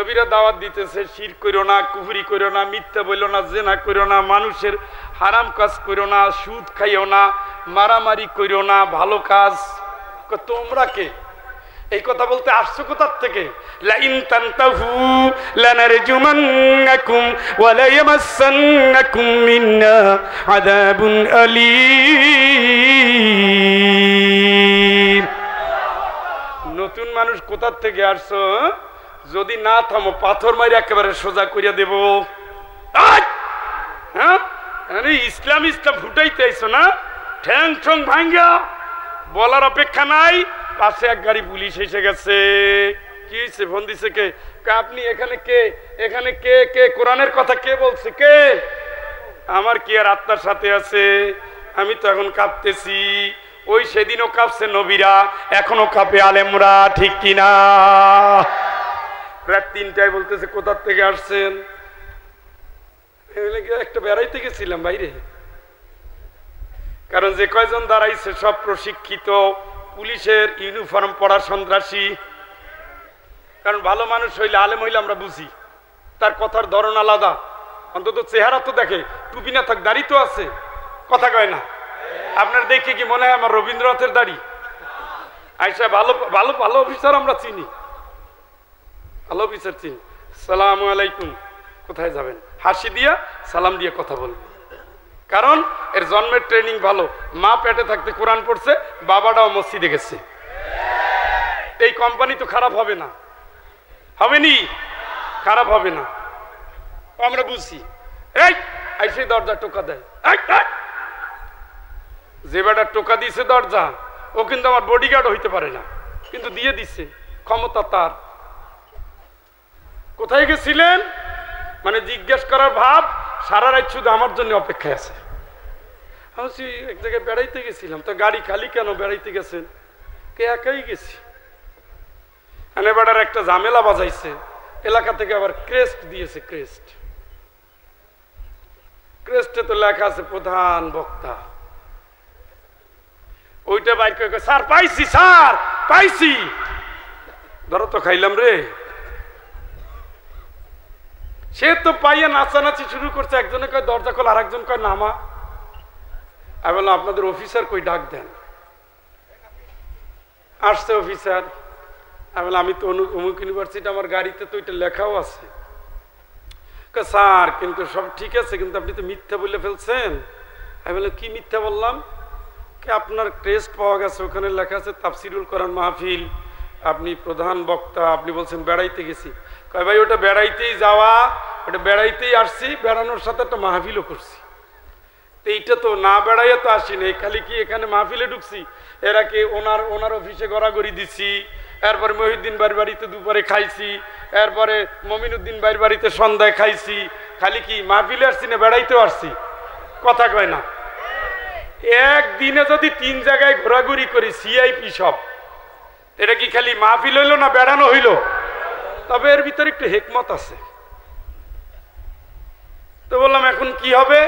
নবীরা দাওয়াত দিতেছে শিরক কইরো না, কুফরি কইরো না, মিথ্যা বইলো না, জিনা কইরো না, মানুষের হারাম কাজ কইরো না, সুদ খাইও না, মারামারি কইরো না, ভালো কাজ। তোমরা কে এই কথা বলতে আসছো কোথার থেকে? লা ইন তানতাহু লানারজুমান্নাকুম ওয়া লা ইয়ামাসসান্নাকুম মিন্না আযাবুন আলীম। নতুন মানুষ কোথার থেকে আসছো? যদি না থামো পাথর মারি একেবারে সোজা করিয়া দেব। হ্যাঁ, ইসলাম ইসলাম ফুটাইতে আইছো না? ঠ্যাং ঠং ভাঙ্গা বলার অপেক্ষা নাই। পাশে এক গাড়ি পুলিশ এসে গেছে। কি হয়েছে? ফোন দিছে কে? আপনি এখানে কে? এখানে কে? কে কোরআনের কথা কে বলছে? কে? আমার কি আর আত্মার সাথে আছে? আমি তো এখন কাঁপতেছি। ওই সেদিনও কাঁপছে নবীরা, এখনো কাঁপে আলেমরা, ঠিক কিনা? রাত ৩টায় বলতেছে কোথার থেকে আসছেন? একটা বেড়াইতে গেছিলাম বাইরে। কারণ যে কয়জন দাঁড়াইছে সব প্রশিক্ষিত পুলিশের ইউনিফর্ম পরা সন্ত্রাসী। কারণ ভালো মানুষ হইলে, আলেম হইলে আমরা বুঝি তার কথার ধরন আলাদা, অন্তত চেহারা তো দেখে, টুপি না থাক দাড়ি তো আছে, কথা কয় না। আপনার দেখে কি মনে হয় আমার রবীন্দ্রনাথের দাড়ি? আইসা ভালো ভালো ভালো অফিসার আমরা চিনি, ভালো অফিসার চিনি। সালাম আলাইকুম, কোথায় যাবেন? হাসি দিয়া সালাম দিয়ে কথা বলবে। কারণ এর জন্মের ট্রেনিং ভালো, মা পেটে থাকতে কোরআন পড়ছে, বাবাটাও মসজিদে গেছে। এই কোম্পানি তো খারাপ হবে না, হবে নি? খারাপ হবে না, আমরা বুঝছি। এই আইসে দরজা টোকা দেয়, যে বেটা টোকা দিছে দরজা ও কিন্তু আমার বডিগার্ড হইতে পারে না, কিন্তু দিয়ে দিছে, ক্ষমতা তার। কোথায় গেছিলেন মানে জিজ্ঞেস করার ভাব, সারা রাত শুধু আমার জন্য অপেক্ষায় আছে। আমি এক জায়গায় বেড়াইতে গেছিলাম, তো গাড়ি খালি কেন? বেড়াইতে গেছেন? কে? একাই গেছি। এনে বেড়ার একটা ঝামেলা বাজাইছে, এলাকা থেকে আবার ক্রেস্ট দিয়েছে। ক্রেস্টে তো লেখা আছে প্রধান বক্তা। ওইটা বাইর করে, স্যার পাইছি, স্যার পাইছি। ধরো তো খাইলাম রে। সে তো পাইয়া নাচানাচি শুরু করছে। একজনে কয় দরজা খোল, আর একজন কয় নামা। আমি বললাম আপনাদের অফিসার কই, ডাক দেন। আসছে অফিসার। আমি বললাম আমি তো অমুক ইউনিভার্সিটি, আমার গাড়িতে তো ওইটা লেখাও আছে। স্যার কিন্তু সব ঠিক আছে, কিন্তু আপনি তো মিথ্যা বলে ফেলছেন। আমি বললাম কি মিথ্যা বললাম? আপনার ক্রেস্ট পাওয়া গেছে, ওখানে লেখা আছে তাফসিরুল কোরআন মাহফিল, আপনি প্রধান বক্তা, আপনি বলছেন বেড়াইতে গেছি। কয় ভাই ওটা বেড়াইতেই যাওয়া, ওটা বেড়াইতেই আসছি, বেড়ানোর সাথে একটা মাহফিলও করছি। তো এইটা তো না বেড়াইয়া তো আসিনি, খালি কি এখানে মাহফিলে ঢুকছি। এরা কি ওনার অফিসে গড়াগড়ি দিছি, এরপরে মহিউদ্দিন বাড়ির বাড়িতে দুপুরে খাইছি, এরপরে মমিনুদ্দিন বাড়ির বাড়িতে সন্ধ্যায় খাইছি। খালি কি মাহফিলে আসছি না বেড়াইতেও আসছি? কথা কয় না। একদিনে যদি 3 জায়গায় ঘোরাঘুরি করি, সিআইপি সব, এটা কি খালি মাহফিল হইল না বেড়ানো হইল? তবে এর ভিতরে একটু হেকমত আছে। তো বললাম এখন কি হবে?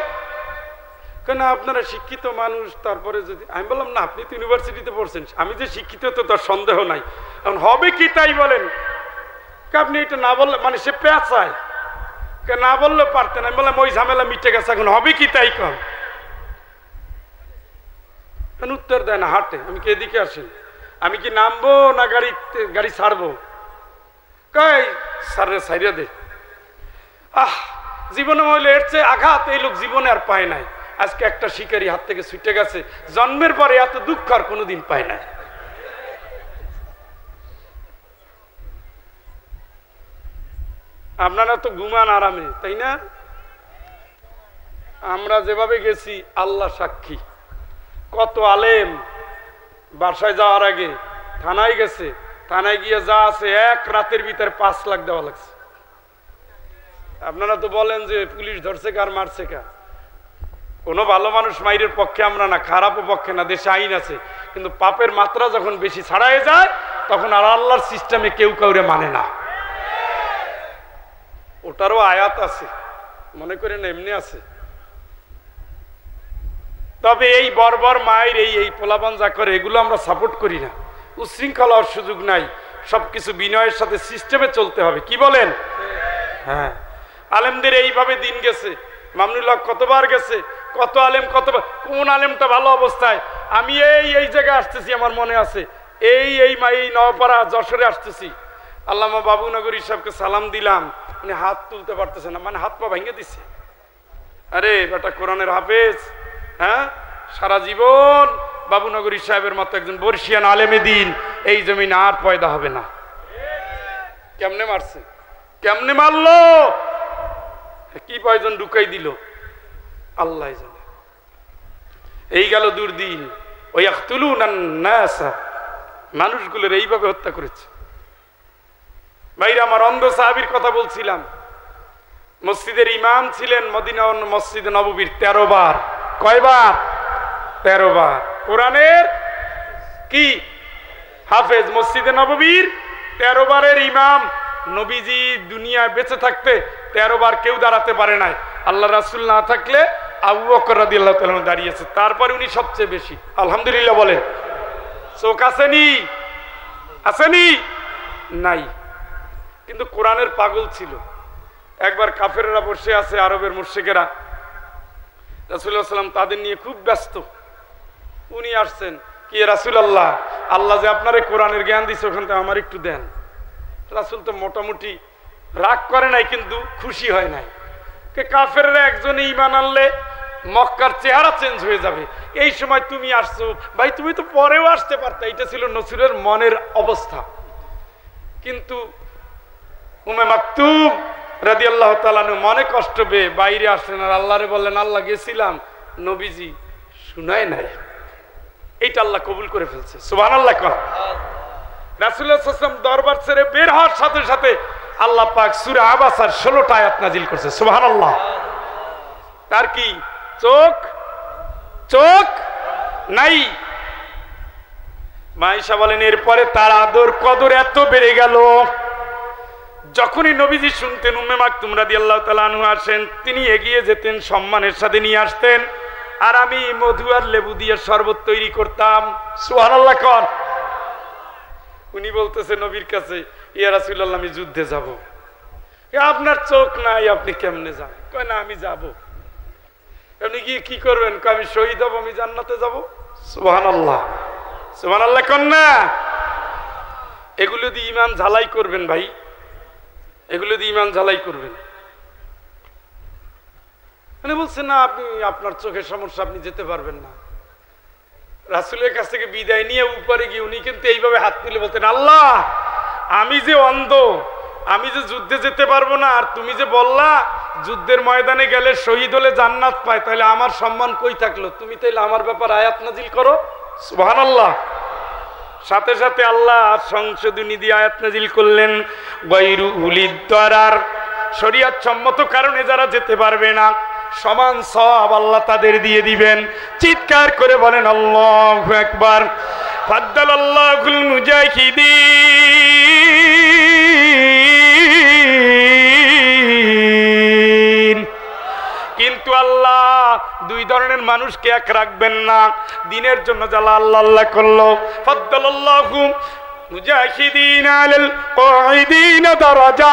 কেন আপনারা শিক্ষিত মানুষ, তারপরে যদি আমি বললাম না আপনি তো ইউনিভার্সিটিতে পড়ছেন, আমি যে শিক্ষিত তো তার সন্দেহ নাই, এখন হবে কি তাই বলেন। আপনি এটা না বললে মানে সে পেঁচায়, না বললে পারতেন। আমি বললাম ওই ঝামেলা মিটে গেছে, এখন হবে কি তাই কম। উত্তর দেয় না, হাঁটে। আমি কি এদিকে আসেন? আমি কি নামবো না গাড়ি ছাড়বো? কই সাইরা দে। জীবনে মহিলা এর চেয়ে আঘাত এই লোক জীবনে আর পায় নাই। আজকে একটা শিকারি হাত থেকে ছুটে গেছে, জন্মের পরে এত দুঃখ আর কোনোদিন পায় না। আপনারা তো ঘুমান আরামে, তাই না? আমরা যেভাবে গেছি আল্লাহ সাক্ষী, কত আলেম বাসায় যাওয়ার আগে থানায় গেছে, থানায় গিয়ে যা আছে এক রাতের ভিতরে 5 লাখ দেওয়া লাগছে। আপনারা তো বলেন যে পুলিশ ধরছে কার মারছে কা, কোনো ভালো মানুষ মাইরের পক্ষে আমরা না, খারাপও পক্ষে না, দেশে আইন আছে, কিন্তু পাপের মাত্রা যখন বেশি ছাড়াই যায় তখন আর আল্লাহর সিস্টেমে কেউ কাউরে মানে না। ওটারও আয়াত আছে, মনে করেন এমনি আছে। তবে এই বর্বর মায়ের এই পোলাপান যা করে এগুলো আমরা সাপোর্ট করি না। উশৃঙ্খলার সুযোগ নাই, সবকিছু বিনয়ের সাথে সিস্টেমে চলতে হবে, কি বলেন? হ্যাঁ, আলেমদের এইভাবে দিন গেছে। মামনুল্লাহ কতবার গেছে, কত আলেম কতবার, কোন আলেমটা ভালো অবস্থায়। আমি এই জায়গায় আসতেছি, আমার মনে আছে, এই নওপাড়া যশোরে আসতেছি, আল্লামা বাবুনগরী সাহেবকে সালাম দিলাম, উনি হাত তুলতে পারতেছে না, মানে হাত পা ভেঙে দিচ্ছে। আরে বেটা কোরআনের হাফেজ, হ্যাঁ, সারা জীবন বাবুনগরী সাহেবের মতো একজন বর্ষিয়ান আলেমে দিন এই জমিন আর পয়দা হবে না। কেমনে মারছে, কেমনে মারলো, কি পয়জন ঢুকাই দিল আল্লাহ জানে। এই গেল দুর্দিন, ওই মানুষগুলোর এইভাবে হত্যা করেছে। ভাইরা আমার, অন্ধ সাহাবীর কথা বলছিলাম, মসজিদের ইমাম ছিলেন মদিনা মসজিদে নববীর 13 বার। কয়বার? 13 বার। কোরআনের কি হাফেজ, মসজিদে নববীর 13 বারের ইমাম। নবীজি দুনিয়ায় বেঁচে থাকতে 13 বার কেউ দাঁড়াতে পারে নাই। আল্লাহ রাসূল না থাকলে আবু বকর রাদিয়াল্লাহু তাআলা দাঁড়িয়েছে, তারপরে উনি সবচেয়ে বেশি। আলহামদুলিল্লাহ বলেন। চোখ আসেনি? আসেনি? নাই। কিন্তু কোরআনের পাগল ছিল। একবার কাফেররা বসে আছে, আরবের মুশরিকেরা, রাসূলুল্লাহ সাল্লাল্লাহু আলাইহি ওয়াসাল্লাম তাদের নিয়ে খুব ব্যস্ত। উনি আসছেন, কি রাসূলুল্লাহ, আল্লাহ যে আপনারে কোরআনের জ্ঞান দিয়েছে ওখান থেকে আমার একটু দেন। রাসূল তো মোটামুটি রাগ করে নাই, কিন্তু খুশি হয় নাই। কাফেররা একজনে ঈমান আনলে মক্কার চেহারা চেঞ্জ হয়ে যাবে, এই সময় তুমি আসছো, ভাই তুমি তো পরেও আসতে পারতে। এটা ছিল নসরুলের মনের অবস্থা। কিন্তু উম্মে মাকতুম রাদিয়াল্লাহু তাআলা মনে কষ্ট পেয়ে বাইরে আসলেন, আর আল্লাহরে বললেন, আল্লাহ গেছিলাম, নবীজি শুনায় নাই। এইটা আল্লাহ কবুল করে ফেলছে। সুবহানাল্লাহ। রাসূলুল্লাহ সাল্লাল্লাহু আলাইহি ওয়াসাল্লাম দরবার ছেড়ে বের হওয়ার সাথে সাথে আল্লাহ পাক সূরা আবাসার 16টা আয়াত নাজিল করছে। সুবহানাল্লাহ। তার কি চোখ নাই? মাইশা বলেন, এরপরে তার আদর কদর এত বেড়ে গেল, যখনই নবীজি শুনতেন উম্মে মাকতুম রাদিয়াল্লাহু তাআলা আনহু আসেন, তিনি এগিয়ে যেতেন, সম্মানের সাথে নিয়ে আসতেন, আর আমি মধু আর লেবু দিয়ে শরবত তৈরি করতাম। সুবহানাল্লাহ। কর উনি বলতেছে নবীর কাছে, ইয়া রাসূলুল্লাহ, আমি যুদ্ধে যাব। আপনার চোখ নাই, আপনি কেমনে যান? কয় না, আমি যাব। আপনি গিয়ে কি করবেন? আমি শহীদ হব, আমি জান্নাতে যাব। সুবহানাল্লাহ, সুবহানাল্লাহ। কর না, এগুলো দিয়ে ঈমান ঝালাই করবেন ভাই, এগুলো দিয়ে ঈমান ঝালাই করবেন। মানে বলছে না, আপনি আপনার চোখের সমস্যা, আপনি যেতে পারবেন না। রাসূলের কাছ থেকে বিদায় নিয়ে উপরে গিয়ে উনি কিন্তু এইভাবে হাত তুলে বলতেন, আল্লাহ, আমি যে অন্ধ, আমি যে যুদ্ধে যেতে পারবো না, আর তুমি যে বললা যুদ্ধের ময়দানে গেলে শহীদ হলে জান্নাত পায়, তাহলে আমার সম্মান কই থাকলো? তুমি তাইলে আমার ব্যাপার আয়াত নাজিল করো। সুবহানাল্লাহ। সাথে সাথে আল্লাহ সংশোধনী দিয়ে আয়াত নাজিল করলেন, গায়রু উলিদ দারার, শরীয়ত সম্মত কারণে যারা যেতে পারবে না, সমান সওয়াব আল্লাহ তাদের দিয়ে দিবেন। চিৎকার করে বলেন আল্লাহু আকবার। ফাদ্দালাল্লাহুল মুজাহিদিন। কিন্তু আল্লাহ দুই ধরনের মানুষকে এক রাখবেন না। দিনের জন্য যারা আল্লাহ আল্লাহ করলো, ফাদ্দালাল্লাহু মুজাহিদিন আলাল কাঈদিন দারাজা,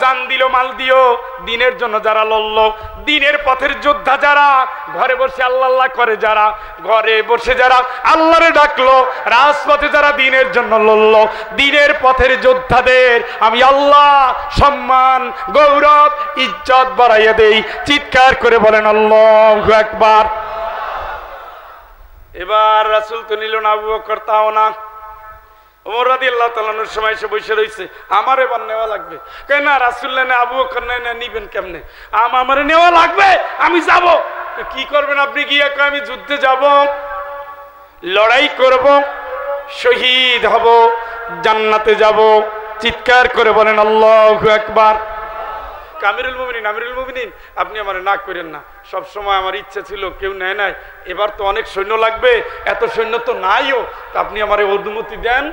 জান দিল, মাল দিও, দিনের জন্য যারা লড়লো, দিনের পথের যোদ্ধা যারা, ঘরে বসে আল্লাহ আল্লাহ করে যারা, ঘরে বসে যারা আল্লাহরে ডাকলো, রাজপথে যারা দিনের জন্য লড়লো, দিনের পথের যোদ্ধাদের আমি আল্লাহ সম্মান, গৌরব, ইজ্জত বাড়াইয়া দেই। চিৎকার করে বলেন আল্লাহু আকবার। এবার রাসূল তো নিল না, আবু বকর তাও না। ওমর রাদিয়াল্লাহু তাআলা আনহুর সময় এসে বসে রইছে, আমার এবার নেওয়া লাগবে। কেন না, রাসূলুল্লাহ না, আবু বকর না, নিবেন কেমনে? আমারে নেওয়া লাগবে, আমি যাব। কি করবেন আপনি? গিয়ে আমি যুদ্ধে যাব, লড়াই করব, শহীদ হব, জান্নাতে যাব। চিৎকার করে বলেন আল্লাহু আকবার। আমিরুল মুমিনিন, আপনি আমার না করেন না। সব সময় আমার ইচ্ছা ছিল, কেউ নেয় নাই, এবার তো অনেক সৈন্য লাগবে, এত সৈন্য তো নাইও, তা আপনি আমারে অনুমতি দেন।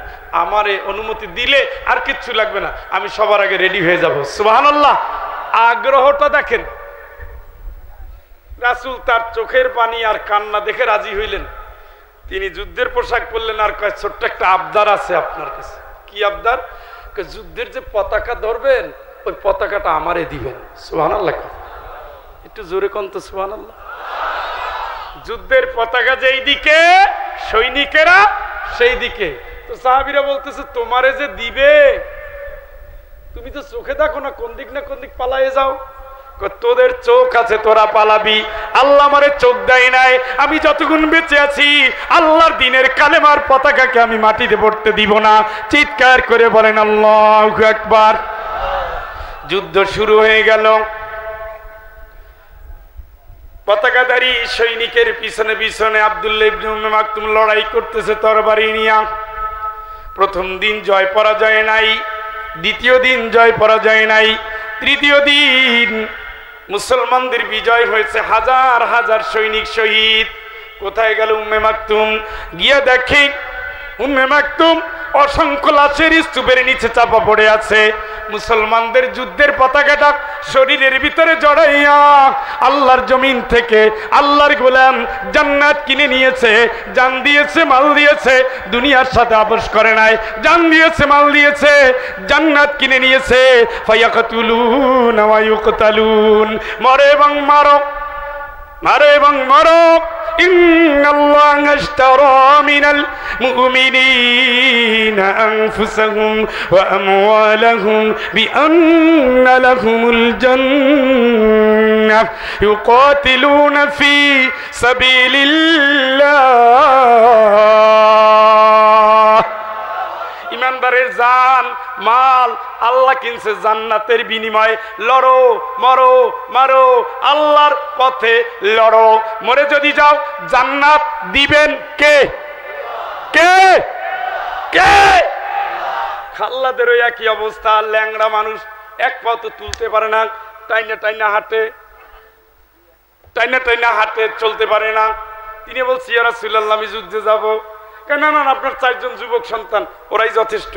আমারে অনুমতি দিলে আর কিচ্ছু লাগবে না, আমি সবার আগে রেডি হয়ে যাব। সুবহানাল্লাহ। আগ্রহটা দেখেন। রাসূল তার চোখের পানি আর কান্না দেখে রাজি হইলেন। তিনি যুদ্ধের পোশাক পরলেন, আর কয় ছোট্ট একটা আবদার আছে আপনার কাছে। কি কি আবদার? যুদ্ধের যে পতাকা ধরবেন ওই পতাকাটা আমারে দিবেন। সুবহানাল্লাহ, একটু জোরে কোন তো সুবহানাল্লাহ। যুদ্ধের পতাকা যেই দিকে সৈনিকেরা সেই দিকে। তো সাহাবীরা বলতেছে তোমারে যে দিবে তুমি তো চোখে দেখো না, কোন দিক না কোন দিক পালায়ে যাও। তোদের চোখ আছে তোরা পালাবি, আল্লাহ আমারে চোখ দেয় নাই। আমি যতক্ষণ বেঁচে আছি আল্লাহর দিনের কালেমার পতাকাকে আমি মাটিতে পড়তে দিব না। চিৎকার করে বলেন আল্লাহু আকবার। যুদ্ধ শুরু হয়ে গেল। পতাকাধারী সৈনিকের পিছনে পিছনে আব্দুল্লাহ ইবনে উম্মে মাকতুম লড়াই করতেছে তরবারি নিয়ে। প্রথম দিন জয় পরাজয় নাই, দ্বিতীয় দিন জয় পরাজয় নাই, তৃতীয় দিন মুসলমানদের বিজয় হয়েছে। হাজার হাজার সৈনিক শহীদ। কোথায় গেল উম্মে মাকতুম? গিয়ে দেখি উম্মে মাকতুম অসংখ্য লাশের স্তূপের নিচে চাপা পড়ে আছে। মুসলমানদের যুদ্ধের পতাকাটা শরীরের ভিতরে জড়াইয়া আল্লাহর জমিন থেকে আল্লাহর গোলাম জান্নাত কিনে নিয়েছে, জান দিয়েছে, মাল দিয়েছে, দুনিয়ার সাথে আপোষ করে নাই। জান দিয়েছে, মাল দিয়েছে, জান্নাত কিনে নিয়েছে। ফায়াকতুলুন ওয়া ইউকতালুন, মরে এবং মারো, মারো এবং মারো। ইন্নাল্লাহা আশতারা মিনাল মুমিনিনা আনফুসাহুম ওয়া আমওয়ালাহুম বিআন্না লাহুমুল জান্নাহ ইউকাতিলুনা ফি সাবিলিল্লাহ। ইমানদারের জান মাল আল্লাহ কিনছে জান্নাতের বিনিময়ে। লড়ো, মরো, মারো, আল্লাহর পথে লড়ো। মরে যদি যাও জান্নাত দিবেন কে? কে? কে? খাল্লাদেরও একই অবস্থা। ল্যাংড়া মানুষ, এক পাও তো তুলতে পারে না, টাইনা টাইনা হাঁটে, টাইনা টাইনা হাঁটে, চলতে পারে না। তিনি বলছি ইয়া রাসূলুল্লাহ আমি যুদ্ধে যাব। কেন? না, আপনার 4 জন যুবক সন্তান, ওরাই যথেষ্ট।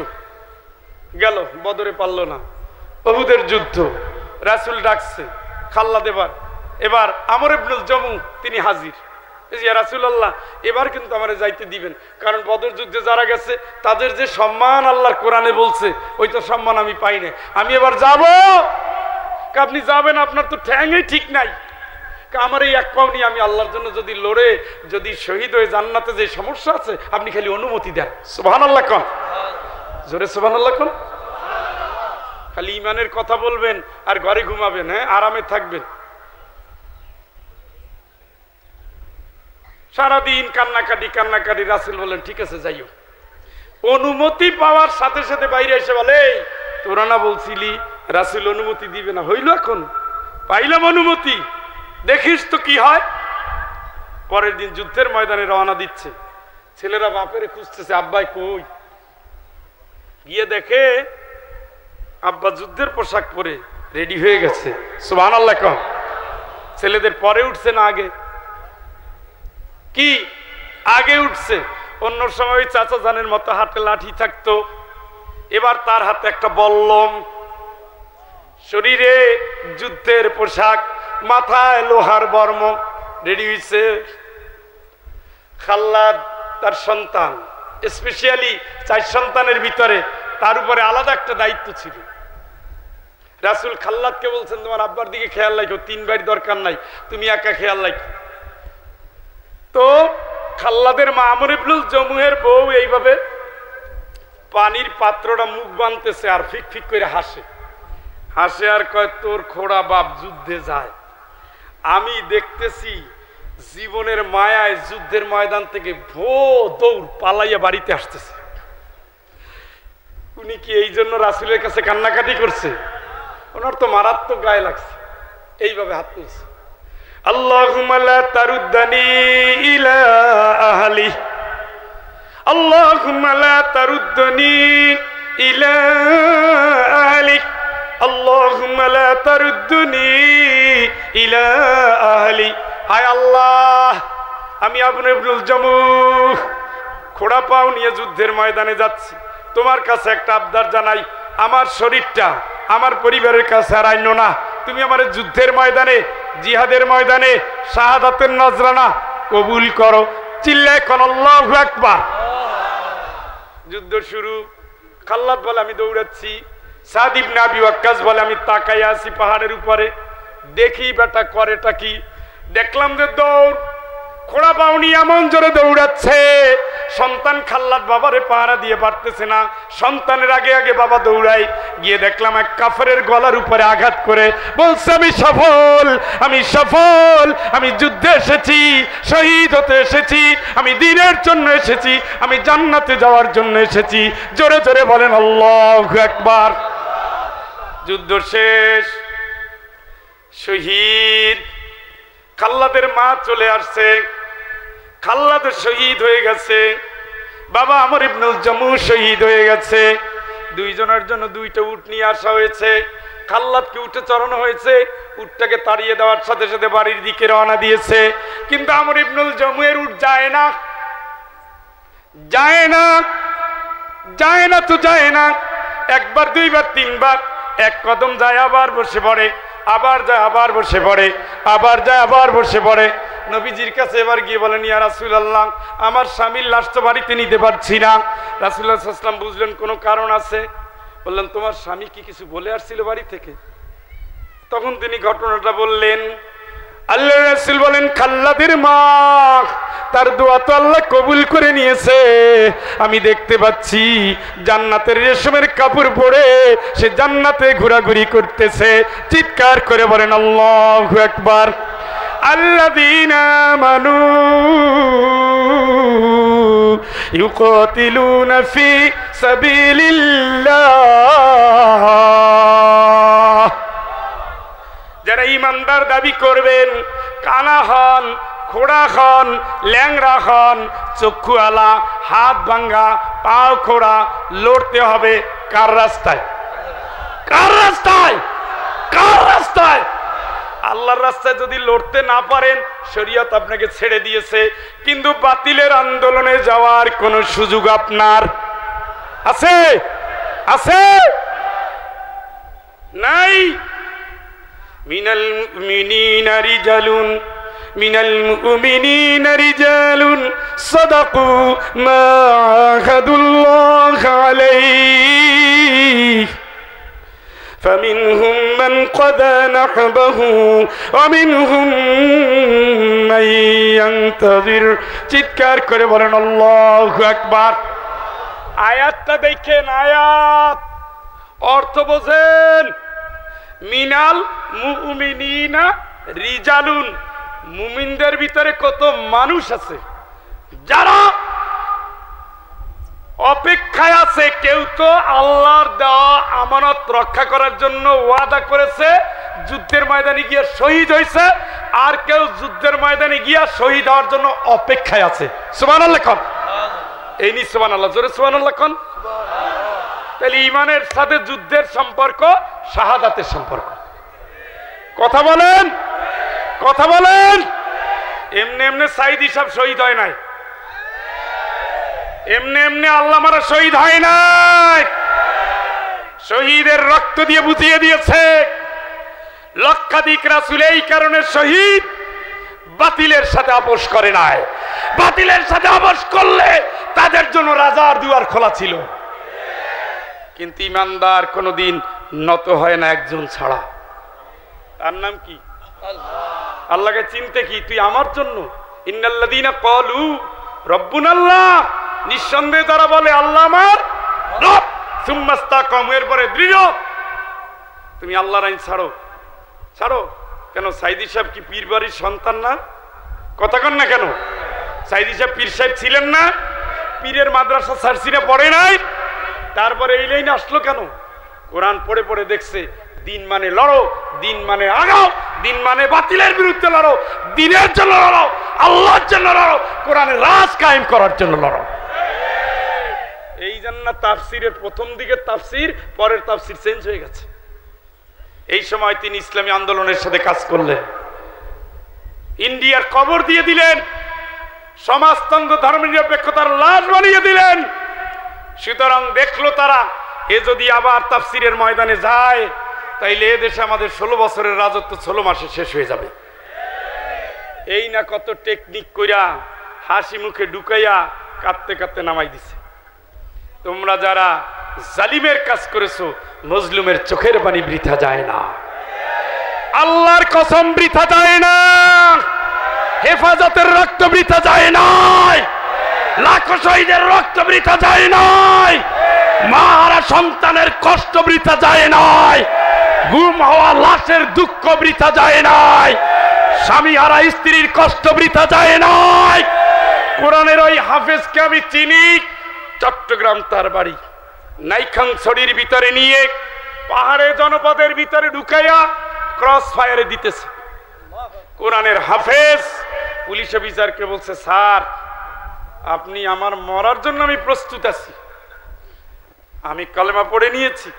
গেল, বদরে পারল না। উহুদের যুদ্ধ, রাসূল ডাকছে খাল্লা দেবার। এবার আমর ইবনুল জামু তিনি হাজির। ইয়া রাসূলুল্লাহ এবার কিন্তু আমারে যাইতে দিবেন, কারণ বদর যুদ্ধে যারা গেছে তাদের যে সম্মান আল্লাহর কোরআনে বলছে ওই তো সম্মান আমি পাই না, আমি এবার যাব। আপনি যাবেন, আপনার তো ঠ্যাংই ঠিক নাই। আমার এই এক পাও নিয়ে আমি আল্লাহর জন্য যদি লড়ে যদি শহীদ হয়ে জান্নাতে যে সমস্যা আছে আপনি খালি অনুমতি দেন। সুবহানাল্লাহ কোন, জোরে সুবহানাল্লাহ কোন। খালি ইমানের কথা বলবেন আর ঘরে ঘুমাবেন, হ্যাঁ আরামে থাকবেন। সারাদিন কান্নাকাটি কান্নাকাটি। রাসূল বলেন ঠিক আছে যাইও। অনুমতি পাওয়ার সাথে সাথে বাইরে এসে বলে তোরা না বলছিলি রাসূল অনুমতি দিবে না, হইল এখন পাইলাম অনুমতি, দেখিস তো কি হয়। পরের দিন যুদ্ধের ময়দানে রওনা দিচ্ছে। ছেলেরা বাপের খুঁজতেছে আব্বাই কই। গিয়ে দেখে আব্বা যুদ্ধের পোশাক পরে রেডি হয়ে গেছে। সুবহানাল্লাহ কম। ছেলেদের পরে উঠছে না আগে? কি আগে উঠছে। অন্য সময় চাচা জানের মতো হাতে লাঠি থাকতো, এবার তার হাতে একটা বল্লম, শরীরে যুদ্ধের পোশাক, মাথায় লোহার বর্ম, রেডি হয়েছে। খাল্লাদ তার সন্তান, স্পেশালি 4 সন্তানের ভিতরে তার উপরে আলাদা একটা দায়িত্ব ছিল। রাসূল খাল্লাদকে বলছেন তোমার আব্বার দিকে খেয়াল রাখো, 3 ভাইয়ের দরকার নাই, তুমি একা খেয়াল রাখো। তো খাল্লাদের মা আমর ইবনুল জামুহের বউ এইভাবে পানির পাত্রটা মুখ বানতেছে আর ফিক ফিক করে হাসে, হাসে আর কয় তোর খোড়া বাপ যুদ্ধে যায়, আমি দেখতেছি জীবনের মায়ায় যুদ্ধের ময়দান থেকে ভো দৌড় পালাইয়া বাড়িতে আসতেছে। উনি কি এই জন্য রাসূলের কাছে কান্নাকাটি করছে? ওনার তো মারাত্মক গায়ে লাগছে। এইভাবে হাত তুলছে, আল্লাহুম্মা লা তারুদ্দানি ইলা আহলি, আল্লাহুম্মা লা তারুদ্দানি ইলা আহলি, আল্লাহুম্মা লা তারুদ্দুনি ইলা আহলি। হায় আল্লাহ, আমি আবু ইবনুল জামুহ খোড়া পাও নিয়ে যুদ্ধের ময়দানে যাচ্ছি, তোমার কাছে একটা আবদার জানাই, আমার শরীরটা আমার পরিবারের কাছে আর আইনো না, তুমি আমার যুদ্ধের ময়দানে জিহাদের ময়দানে শাহাদাতের নজরানা কবুল করো। চিল্লায় কোন আল্লাহু আকবার। যুদ্ধ শুরু। খাল্লাদ বলে আমি দৌড়াচ্ছি, সাদ ইবনে আবি ওয়াক্কাস বলে আমি তাকাই আছি পাহাড়ের উপরে, দেখি বেটা করেটা কি। দেখলাম যে দৌড়, খোড়া পাউনি এমন জোরে দৌড়াচ্ছে, সন্তান খাল্লাদ বাবারে পাহারা দিয়ে পারতেছে না, সন্তানের আগে আগে বাবা দৌড়ায়। গিয়ে দেখলাম এক কাফেরের গলার উপরে আঘাত করে বলছে আমি সফল, আমি সফল, আমি যুদ্ধে এসেছি, শহীদ হতে এসেছি, আমি দ্বীনের জন্য এসেছি, আমি জান্নাতে যাওয়ার জন্য এসেছি। জোরে জোরে বলেন আল্লাহু আকবার। যুদ্ধ শেষ, শহীদ খাল্লাদের মা চলে আসছে, খাল্লাদ শহীদ হয়ে গেছে, বাবা আমর ইবনুল জামু শহীদ হয়ে গেছে। দুইজনের জন্য দুইটা উট নিয়ে আসা হয়েছে, খাল্লাদকে উঠে চড়ানো হয়েছে, উটটাকে তাড়িয়ে দেওয়ার সাথে সাথে বাড়ির দিকে রওনা দিয়েছে। কিন্তু আমর ইবনুল জামু এর উট যায় না, যায় না, যায় না তো যায় না, একবার দুইবার তিনবার, এক কদম যায় আবার বসে পড়ে, আবার যায় আবার বসে পড়ে, আবার যায় আবার বসে পড়ে। নবীজির কাছে এবার গিয়ে বলেন ইয়া রাসূলুল্লাহ, আমার স্বামীর লাশ তো বাড়িতে নিতে পারছি না। রাসূলুল্লাহ সাল্লাল্লাহু আলাইহি ওয়াসাল্লাম বুঝলেন কোনো কারণ আছে, বললেন তোমার স্বামী কি কিছু বলে আসছিল বাড়ি থেকে? তখন তিনি ঘটনাটা বললেন। আল্লাহর রাসূল বলেন খাল্লাদের মা, তার দোয়া তো আল্লাহ কবুল করে নিয়েছে, আমি দেখতে পাচ্ছি জান্নাতের রেশমের কাপড় পরে সে জান্নাতে ঘোরাঘুরি করতেছে। চিৎকার করে বলেন আল্লাহু আকবার। আল্লাযীনা আমানু ইউকাতিলুনা ফি সাবিলিল্লাহ, যারা ঈমানদার দাবি করবেন, কানা হন, খোড়া হন, ল্যাংড়া হন, চক্ষু আলা, হাত ভাঙ্গা, পাও খোড়া, লড়তে হবে কার রাস্তায়? কার রাস্তায়? কার রাস্তায়? আল্লাহর রাস্তায় যদি লড়তে না পারেন, শরীয়ত আপনাকে ছেড়ে দিয়েছে, কিন্তু বাতিলের আন্দোলনে যাওয়ার কোনো সুযোগ আপনার আছে? আছে? নাই। মিনাল মুমিনিনা রিজালুন, মিনাল মুমিনিনা রিজালুন সাদাকু মা আহাদুল্লাহ আলাইহি فمنهم من قضى نحبه ومنهم من ينتظر। চিৎকার করে বলেন আল্লাহু আকবার। আয়াতটা দেখেন, আয়াত অর্থ বোঝেন। মিনাল মুমিনিনা রিজালুন, মুমিনদের ভিতরে কত মানুষ আছে যারা অপেক্ষায় আছে। কেউ তো আল্লাহর দেওয়া আমানত রক্ষা করার জন্য ওয়াদা করেছে, যুদ্ধের ময়দানে গিয়ে শহীদ হয়েছে, আর কেউ যুদ্ধের ময়দানে গিয়া শহীদ হওয়ার জন্য অপেক্ষায় আছে। সুবহানাল্লাহ কোন? এই নি সুবহানাল্লাহ, জোরে সুবহানাল্লাহ কোন? তাহলে ঈমানের সাথে যুদ্ধের সম্পর্ক শাহাদাতের সম্পর্ক। কথা বলেন, কথা বলেন। এমনি এমনি সাইদি সাহেব শহীদ হয় নাই, এমনি এমনি আল্লাহ মারা শহীদ হয় নাই, শহীদের রক্ত দিয়ে বুঝিয়ে দিয়েছে। লক্ষাধিক রাসূল এই কারণে শহীদ, বাতিলের সাথে আপোষ করে নাই। বাতিলের সাথে আপোষ করলে তাদের জন্য রাজার দুয়ার খোলা ছিল, কিন্তু ঈমানদার কোনোদিন নত হয় না একজন ছাড়া। তার নাম কি? আল্লাহকে চিনতে কি তুই আমার জন্য? ইন্নাল্লাযীনা ক্বালু রাব্বুনাল্লাহ, নিঃসন্দেহে যারা বলে আল্লাহ আমার রব, সুম্মা ইসতাকামু, এরপরে দৃঢ়। তুমি আল্লাহর আইন ছাড়ো, ছাড়ো কেন? সাইদি সাহেব কি পীর বাড়ির সন্তান না? কথা কন না কেন? সাইদি সাহেব পীর সাহেব ছিলেন না? পীরের মাদ্রাসা সার্সিনে পড়ে নাই? তারপরে এই লাইনে আসলো কেন? কোরআন পড়ে পড়ে দেখছে দিন মানে লড়ো, দিন মানে আগাও, দিন মানে বাতিলের বিরুদ্ধে লড়ো, দিনের জন্য লড়ো, আল্লাহর জন্য লড়ো, কোরআনের রাজ কায়েম করার জন্য লড়ো। এই জন্য তাফসিরের প্রথম দিকের তাফসির, পরের তাফসির চেঞ্জ হয়ে গেছে। এই সময় তিনি ইসলামী আন্দোলনের সাথে কাজ করলেন, ইন্ডিয়ার কবর দিয়ে দিলেন, সমাজতন্ত্র ধর্মনিরপেক্ষতার লাশ বানিয়ে দিলেন। সুতরাং দেখলো তারা, এ যদি আবার তাফসিরের ময়দানে যায়, তাইলে এ দেশে আমাদের 16 বছরের রাজত্ব 16 মাসে শেষ হয়ে যাবে। এই না কত টেকনিক কইরা হাসি মুখে ঢুকাইয়া কাঁদতে কাঁদতে নামাই দিছে। তোমরা যারা জালিমের কাজ করেছো, মজলুমের চোখের পানি বৃথা যায় না, আল্লাহর কসম বৃথা যায় না, হেফাজতের রক্ত বৃথা যায় নাই, লাখো শহীদের রক্ত বৃথা যায় নাই, মাহারা সন্তানের কষ্ট বৃথা যায় নাই, গুম হওয়া লাশের দুঃখ বৃথা যায় নাই, স্বামী হারা স্ত্রীর কষ্ট বৃথা যায় নাই। কোরআনের ওই হাফেজকে আমি চিনি, চট্টগ্রাম তার বাড়ি, নাইখাংছড়ির ভিতরে নিয়ে পাহাড়ে জনপদের ভিতরে ঢুকাইয়া ক্রস ফায়ারে দিতেছে। কোরআনের হাফেজ পুলিশ অফিসারকে বলছে, স্যার আপনি আমার মরার জন্য আমি প্রস্তুত আছি, আমি কালেমা পড়ে নিয়েছি,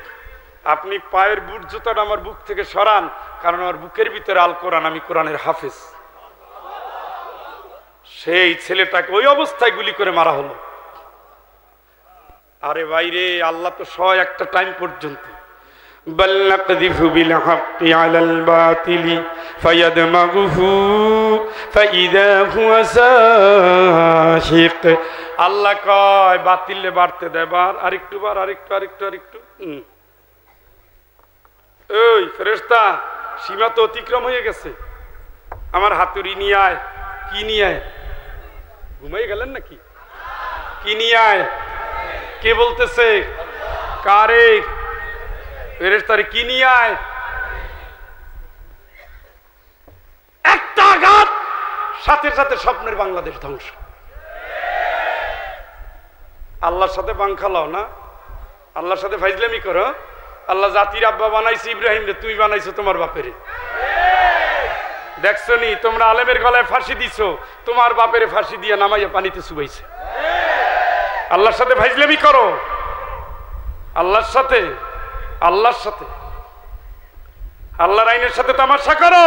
আপনি পায়ের বুট জুতাটা আমার বুক থেকে সরান, কারণ আমার বুকের ভিতরে আল কোরআন, আমি কোরআনের হাফেজ। সেই ছেলেটাকে ওই অবস্থায় গুলি করে মারা হলো। আরে বাইরে, আল্লাহ তো সয় একটা টাইম পর্যন্ত আল্লাহ কয় বাতিলে বাড়তে দেয়, বার আরেকটু, বার আরেকটু, আরেকটু, আরেকটু। ওই ফেরেশতা, সীমা তো অতিক্রম হয়ে গেছে, আমার হাতুড়ি নিয়ে আয়। কি নিয়ে আয়? ঘুমাই গেলেন নাকি? কি নিয়ে আয়? কে বলতেছে? কারে? ফেরেশতারে কি নিয়ে আয়? একটা আঘাত, সাথে সাথে স্বপ্নের বাংলাদেশ ধ্বংস। আল্লাহর সাথে বাংখালাও না, আল্লাহর সাথে ফাইজলামি করো। আল্লাহ জাতির আব্বা বানাইছে ইব্রাহিম রে, তুমি বানাইছো তোমার বাপেরে। দেখছো নি তোমরা আলেমের গলায় ফাঁসি দিছো, তোমার বাপেরে ফাঁসি দিয়ে নামাইয়া পানিতে চুবাইছে। আল্লাহর সাথে ফাইজলামি করো, আল্লাহর সাথে, আল্লাহর সাথে, আল্লাহর আইনের সাথে তামাশা করো।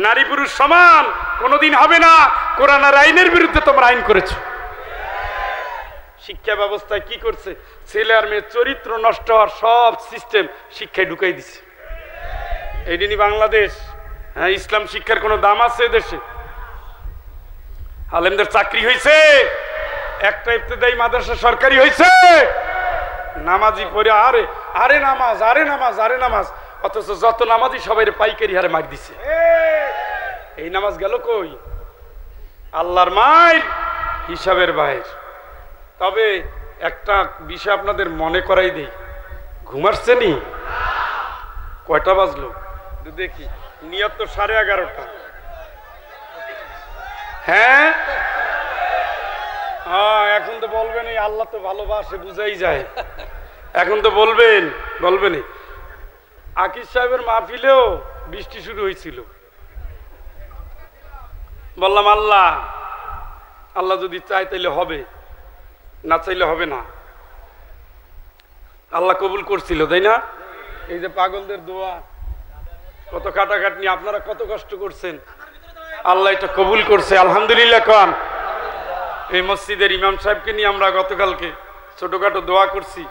নারী পুরুষ সমান কোনোদিন হবে না, কোরআন আর আইনের বিরুদ্ধে তোমরা আইন করেছো। শিক্ষা ব্যবস্থায় কি করছে? ছেলে আর মেয়ের চরিত্র নষ্ট হওয়ার সব সিস্টেম শিক্ষায় ঢুকাই দিছে। এই দিনই বাংলাদেশ। হ্যাঁ, ইসলাম শিক্ষার কোনো দাম আছে দেশে? আলেমদের চাকরি হয়েছে, একটা ইবতেদায়ী মাদ্রাসা সরকারি হয়েছে, নামাজি পড়ে আরে আরে নামাজ, আরে নামাজ, আরে নামাজ, অথচ যত নামাজি সবাই পাইকারি হারে মার দিছে। এই নামাজ গেল কই? আল্লাহর মায়ের হিসাবের বাইরে। তবে একটা বিষয় আপনাদের মনে করাই দেই, ঘুমাচ্ছেনি? কয়টা বাজলো দেখি? নিয়ত তো 11:30। হ্যাঁ, এখন তো বলবেন এই আল্লাহ তো ভালোবাসে, বুঝাই যায়। এখন তো বলবেন, বলবেনই। আকিজ সাহেবের মাহফিলেও বৃষ্টি শুরু হয়েছিল। বললাম আল্লাহ, আল্লাহ যদি চায় তাইলে হবে, না চাইলে হবে না। আল্লাহ কবুল করছিল, তাই না? এই যে পাগলদের দোয়া, কত কাটাকাটনি, আপনারা কত কষ্ট করছেন, আল্লাহ এটা কবুল করছে, আলহামদুলিল্লাহ। কান এই মসজিদের ইমাম সাহেবকে নিয়ে আমরা গতকালকে ছোটখাটো দোয়া করছি,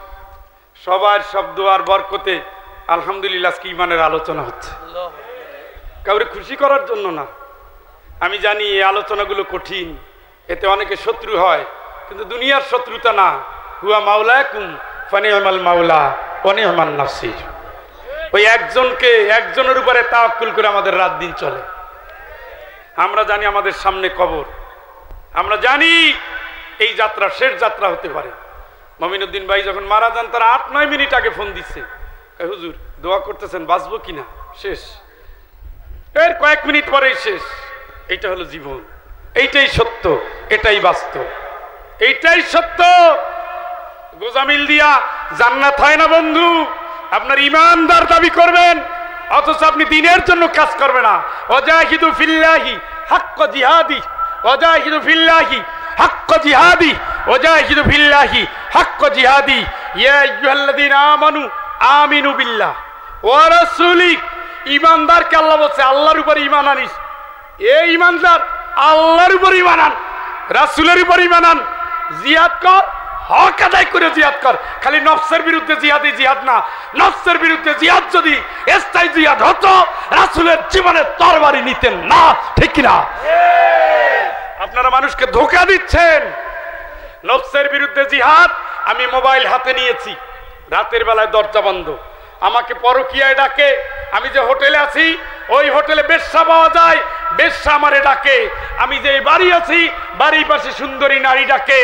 সবার সব দোয়ার বরকতে আলহামদুলিল্লাহ আজকে ইমানের আলোচনা হচ্ছে। কাউরে খুশি করার জন্য না, আমি জানি এই আলোচনাগুলো কঠিন, এতে অনেকে শত্রু হয়, কিন্তু দুনিয়ার শত্রুতা না। হুয়া মাওলাকুম ফানি'মাল মাওলা ওয়া নি'মান নাসির। ওই একজনকে, একজনের উপরে তাওয়াক্কুল করে আমাদের রাত দিন চলে। আমরা জানি আমাদের সামনে কবর, আমরা জানি এই যাত্রা শেষ যাত্রা হতে পারে। মমিনুদ্দিন ভাই যখন মারা যান, তারা 8-9 মিনিট আগে ফোন দিচ্ছে, হুজুর দোয়া করতেছেন বাঁচবো কিনা, শেষ। এর কয়েক মিনিট পরেই শেষ। এইটা হলো জীবন, এইটাই সত্য, এটাই বাস্তব, এইটাই সত্য। গোজামিল দিয়া জান্নাত হয় না বন্ধু। আপনার ইমানদার দাবি করবেন, অথচ আপনি দিনের জন্য কাজ করবে না। ওয়াজাহিদু ফিল্লাহি হাক্কা জিহাদি, ওয়াজাহিদু ফিল্লাহি হাক্কা জিহাদি, ওয়াজাহিদু ফিল্লাহি হাক্কা জিহাদি। ইয়া আইয়ুহাল্লাযীনা আমানু আমিনু বিল্লাহ ওয়া রাসূলি। ইমানদারকে আল্লাহ বলছে আল্লাহর উপর ঈমান আনিস। এই ইমানদার আল্লাহর উপর ঈমান আন, রাসূলের উপর ঈমান আন, জিহাদ কর, হক আদায় করে জিহাদ কর। খালি নফসের বিরুদ্ধে জিহাদই জিহাদ না। নফসের বিরুদ্ধে জিহাদ যদি স্থায়ী জিহাদ হতো, রাসূলের জীবনে তরবারি নিতেন না, ঠিক কিনা? আপনারা মানুষকে ধোঁকা দিচ্ছেন। নফসের বিরুদ্ধে জিহাদ আমি মোবাইল হাতে নিয়েছি, রাতের বেলায় দরজা বন্ধ, আমাকে পরকীয়ায় ডাকে, আমি যে হোটেলে আছি ওই হোটেলে বেশ্যা পাওয়া যায়, বেশ্যা আমারে ডাকে, আমি যে বাড়ি আছি বাড়ির পাশে সুন্দরী নারী ডাকে,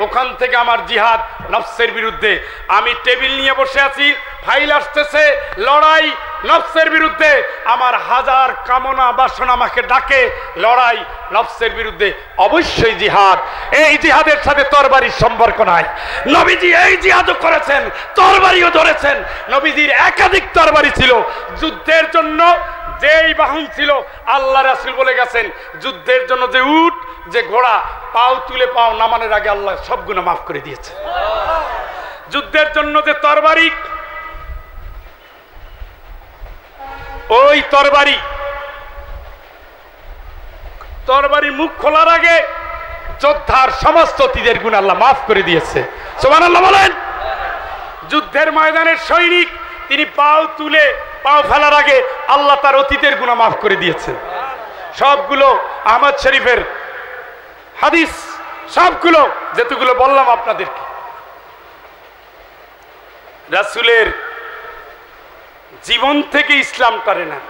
ওখান থেকে আমার জিহাদ নফসের বিরুদ্ধে। আমি টেবিল নিয়ে বসে আছি, ফাইল আসতেছে, লড়াই নফসের বিরুদ্ধে, আমার হাজার কামনা বাসনা আমাকে ডাকে, লড়াই নফসের বিরুদ্ধে, অবশ্যই জিহাদ। এই জিহাদের সাথে তরবারির সম্পর্ক নাই। নবীজি এই জিহাদও করেছেন, তরবারিও ধরেছেন। নবীজির একাধিক তরবারি ছিল। যুদ্ধের জন্য যেই বাহন ছিল, আল্লাহ রাসূল বলে গেছেন, যুদ্ধের জন্য যে উট, যে ঘোড়া, পাও তুলে পাও নামানোর আগে আল্লাহ সব গুনাহ মাফ করে দিয়েছে। যুদ্ধের জন্য যে তরবারি, ওই তরবারি মুখ খোলার আগে যোদ্ধার সমস্ত অতীতের গুনাহ আল্লাহ মাফ করে দিয়েছে। সুবহানাল্লাহ বলেন। যুদ্ধের ময়দানের সৈনিক, তিনি পাও তুলে পাও ফেলার আগে আল্লাহ তার অতীতের গুনাহ মাফ করে দিয়েছেন। সবগুলো আহমদ শরীফের হাদিস, সবগুলো যেতগুলো বললাম আপনাদেরকে, রাসূলের জীবন থেকে ইসলাম টানে নেন,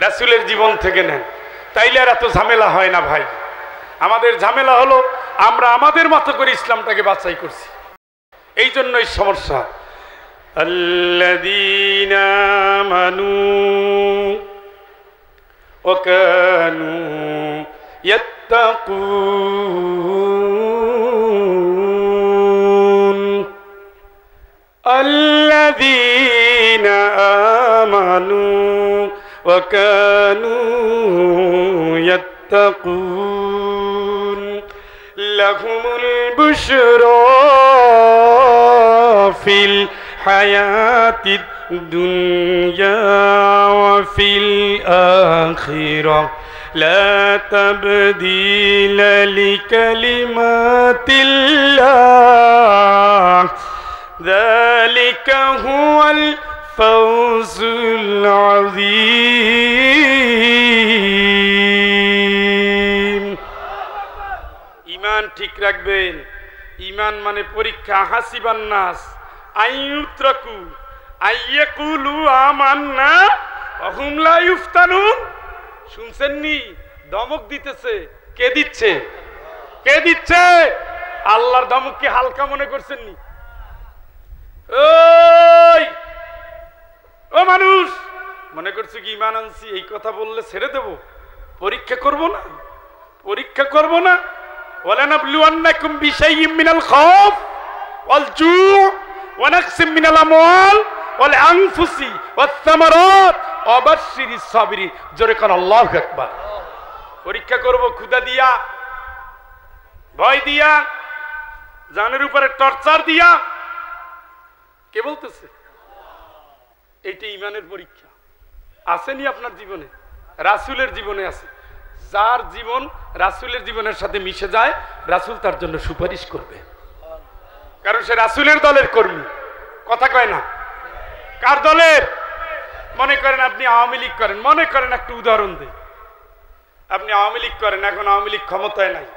রাসূলের জীবন থেকে নেন, তাইলে আর এত ঝামেলা হয় না ভাই। আমাদের ঝামেলা হলো আমরা আমাদের মতো করে ইসলামটাকে বাছাই করছি, এই জন্যই সমস্যা। আল্লাযীনা আমানু ওয়া কানু ইয়াত্তাকুন, আল্লাযীনা আমানু ওয়া কানু ইয়াত্তাকুন লাহুমুল বুশরা ফিল হায়াতিদ দুনিয়া ওয়া ফিল আখিরাহ লা তাবদীলা লিকালিমাতিল্লাহ যালিকা হুয়াল ফাওজুল আযীম। ঈমান ঠিক রাখবেন। ঈমান মানে পরীক্ষা। হাসিবান নাস আইয়ুতরাকু আইয়াকুলু আমান্না ওয়া হুম লা ইফতানুন। শুনছেন নি? ধমক দিতেছে। কে দিচ্ছে? কে দিচ্ছে? আল্লাহর ধমক কি হালকা মনে করছেন নি? ওই ও মানুষ, মনে করছো কি ঈমান আনছি এই কথা বললে ছেড়ে দেব? পরীক্ষা করব না? পরীক্ষা করব না? ওয়ালানাবলুওয়ান্নাকুম বিশাইইম মিনাল খাউফ ওয়াল জু' ওয়া নাকসিম মিনাল আমওয়াল ওয়াল আনফুসি ওয়াস সামারাত ওয়া বাশশিরিস সাবিরিন। জোরে কোন আল্লাহু আকবার। পরীক্ষা করব ক্ষুধা দিয়া, ভয় দিয়া, জানের উপরে টর্চার দিয়া। কে বলতেছে? এইটা ঈমানের পরীক্ষা। আসেনি আপনার জীবনে? রাসূলের জীবনে আছে। যার জীবন রাসূলের জীবনের সাথে মিশে যায়, রাসূল তার জন্য সুপারিশ করবে, কারণ সে রাসূলের দলের কর্মী। কথা কয় না? কার দলের? মনে করেন আপনি আওয়ামী লীগ করেন, মনে করেন একটা উদাহরণ দেই, আপনি আওয়ামী লীগ করেন, এখন আওয়ামী লীগ ক্ষমতায় নাই,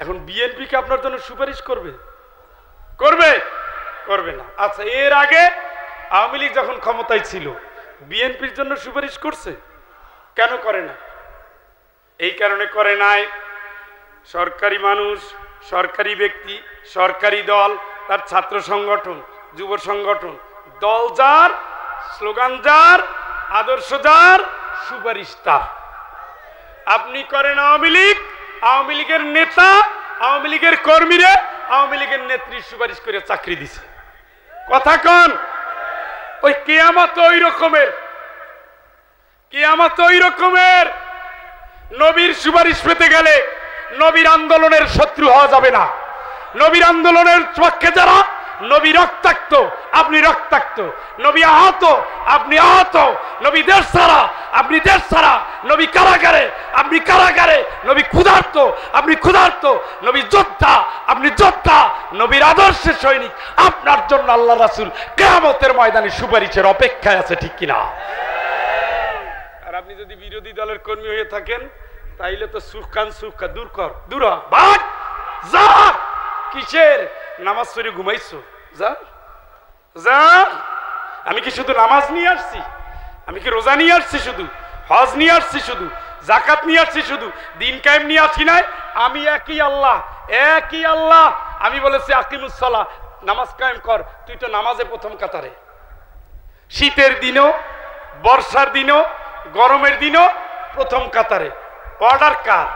এখন বিএনপি কে আপনার জন্য সুপারিশ করবে? করবে? করবে না। আচ্ছা, এর আগে আওয়ামী লীগ যখন ক্ষমতায় ছিল বিএনপির জন্য সুপারিশ করছে? কেন করে না? এই কারণে করে নাই, সরকারি মানুষ, সরকারি ব্যক্তি, সরকারি দল, তার ছাত্র সংগঠন, যুব সংগঠন, দল যার, স্লোগান যার, আদর্শ যার, সুপারিশ তার। আপনি করেন আওয়ামী লীগ, আওয়ামী লীগের নেতা, আওয়ামী লীগের কর্মীরা আওয়ামী লীগের নেত্রীর সুপারিশ করে চাকরি দিছে। কথা কন? ওই কিয়ামত ওই রকমের, কিয়ামত ওই রকমের। নবীর সুপারিশ পেতে গেলে নবীর আন্দোলনের শত্রু হওয়া যাবে না। নবীর আন্দোলনের পক্ষে যারা, নবী রক্তাক্ত, আপনি রক্তাক্ত, নবী আহত, আপনি আহত, নবী দেশ ছাড়া, আপনি দেশ ছাড়া, নবী কারাগারে, আপনি কারাগারে, নবী ক্ষুধার্ত, আপনি ক্ষুধার্ত, নবী যোদ্ধা, আপনি যোদ্ধা, নবীর আদর্শের সৈনিক। আপনার জন্য আল্লাহ রাসূল কিয়ামতের ময়দানে সুপারিশের অপেক্ষায় আছে, ঠিক কিনা? আর আপনি যদি বিরোধী দলের কর্মী হয়ে থাকেন, তাইলে তো সুখান সুখা দূর কর, দূর হ, ভাগ, যা। কিসের? নামাজ পড়ে ঘুমাইছো? যা যা। আমি কি শুধু নামাজ নিয়ে আসছি? আমি কি রোজা নিয়ে আসছি শুধু? হজ নিয়ে আসছি শুধু? জাকাত নিয়ে আসছি শুধু? দিন কায়েম নিয়ে আসছি নাই? আমি একই আল্লাহ, একই আল্লাহ। আমি বলেছি আকিমুস সালাহ, নামাজ কায়েম কর। তুই তো নামাজে প্রথম কাতারে। শীতের দিনও, বর্ষার দিনও, গরমের দিনও প্রথম কাতারে। অর্ডার কার?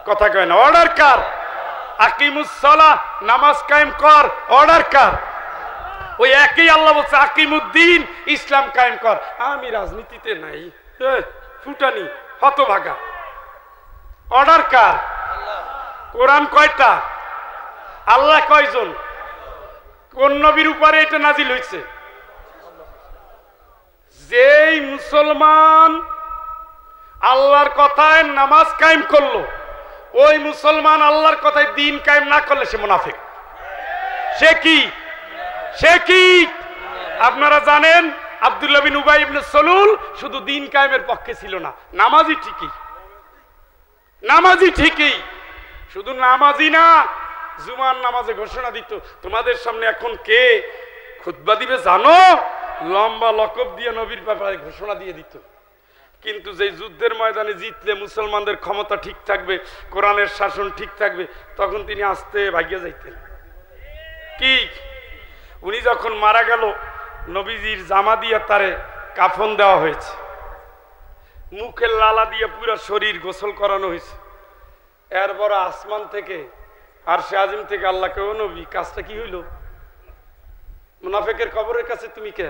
কথা কয় না, অর্ডার কার? আকিমুস সালাহ, নামাজ কায়েম কর, অর্ডার কার? ওই একই আল্লাহ বলছে আকিমুদ্দিন, ইসলাম কায়েম কর। আমি রাজনীতিতে নাই, ফুটানি হতভাগা। অর্ডার কার? কোরআন কয়টা? আল্লাহ কয়জন? কোন নবীর উপরে এটা নাজিল হয়েছে? যেই মুসলমান আল্লাহর কথায় নামাজ কায়েম করলো, ওই মুসলমান আল্লাহর কথায় দিন কায়েম না করলে সে মুনাফিক। সে কি? সে কি? আপনারা জানেন আব্দুল্লাহ বিন উবাই ইবনে সালুল শুধু দিন কায়েমের পক্ষে ছিল না, নামাজি ঠিকই, নামাজি ঠিকই, শুধু নামাজি না, জুমার নামাজে ঘোষণা দিত। তোমাদের সামনে এখন কে খুতবা দিবে জানো? লম্বা লকব দিয়ে নবীর ব্যাপারে ঘোষণা দিয়ে দিত। কিন্তু যে যুদ্ধের ময়দানে জিতলে মুসলমানদের ক্ষমতা ঠিক থাকবে, কোরআনের শাসন ঠিক থাকবে, তখন তিনি আস্তে ভাগিয়ে যাইতেন। কি? উনি যখন মারা গেল, নবীজির জামা দিয়ে তারে কাফন দেওয়া হয়েছে, মুখের লালা দিয়ে পুরো শরীর গোসল করানো হয়েছে। এরপর আসমান থেকে, আর সে আজিম থেকে আল্লাহকে, ও নবী, কাজটা কি হইল? মুনাফিকের কবরের কাছে তুমি কে?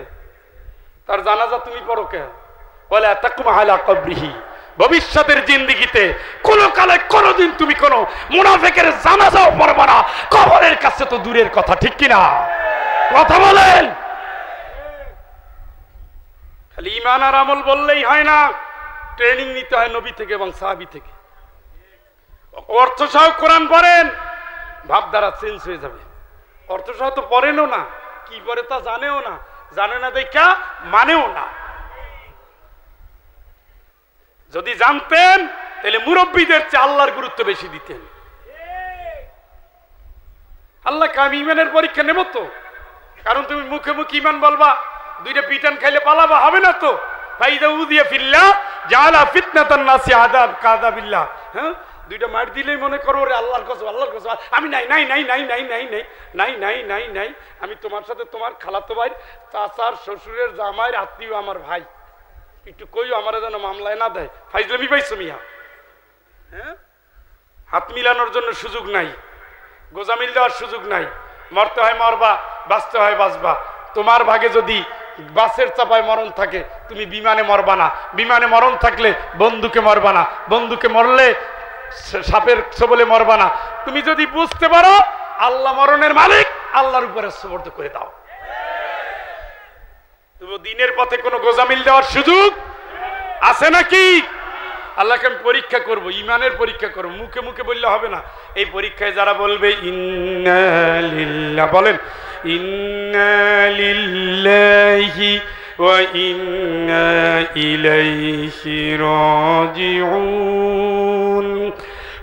তার জানাজা তুমি পড়ো কে? বলে তাকুম আলা কবরিহি, ভবিষ্যতের জিন্দেগিতে কোন কালে কোনদিন তুমি কোন মুনাফিকের জানাজাও পড়বে না, কবরের কাছে তো দূরের কথা, ঠিক কিনা? কথা বলেন। খালি ঈমান আর আমল বললেই হয় না, ট্রেনিং নিতে হয় নবী থেকে এবং সাহাবী থেকে। অর্থ সহ কোরআন পড়েন, ভাবধারা চেঞ্জ হয়ে যাবে। অর্থ সহ তো পড়েনও না, কি পড়ে তা জানেও না, জানে না দেখা মানেও না। যদি জানতেন তাহলে মুরব্বীদের চেয়ে আল্লাহর গুরুত্ব বেশি দিতেন। আল্লাহকে আমি ইমানের পরীক্ষা নেব তো, কারণ তুমি মুখে মুখে ইমান বলবা, দুইটা পিটান খাইলে পালাবা, হবে না তো। ফাইদা উদিয়া ফিল্লাহ জাআলা ফিতনাতান নাসি আযাব কাযাবিল্লাহ। হ্যাঁ, দুইটা মার দিলেই মনে করো রে আল্লাহর কসম, আল্লাহর কসম, আমি নাই নাই নাই নাই নাই নাই নাই নাই নাই নাই নাই, আমি তোমার সাথে তোমার খালাতো ভাই, চাচার শ্বশুরের জামাইয়ের আত্মীয়, আমার ভাই, একটু কইও আমারে যেন মামলায় না দেয়। ফাইজলামি পাইছো মিয়া? হ্যাঁ, হাত মিলানোর জন্য সুযোগ নাই, গোজামিল দেওয়ার সুযোগ নাই। মরতে হয় মরবা, বাঁচতে হয় বাঁচবা। তোমার ভাগে যদি বাসের চাপায় মরণ থাকে, তুমি বিমানে মরবা না। বিমানে মরণ থাকলে বন্দুকে মরবা না। বন্দুকে মরলে সাপের ছবলে মরবা না। তুমি যদি বুঝতে পারো আল্লাহ মরণের মালিক, আল্লাহর উপরে সুবর্দ করে দাও। তুমি দিনের পথে কোনো গোজামিল দেওয়ার সুযোগ আছে নাকি? আল্লাহকে আমি পরীক্ষা করব, ইমানের পরীক্ষা করব, মুখে মুখে বললে হবে না। এই পরীক্ষায় যারা বলবে ইন্না লিল্লাহ, বলেন ইন্না লিল্লাহি ওয়া ইন্না ইলাইহি রাজিউন,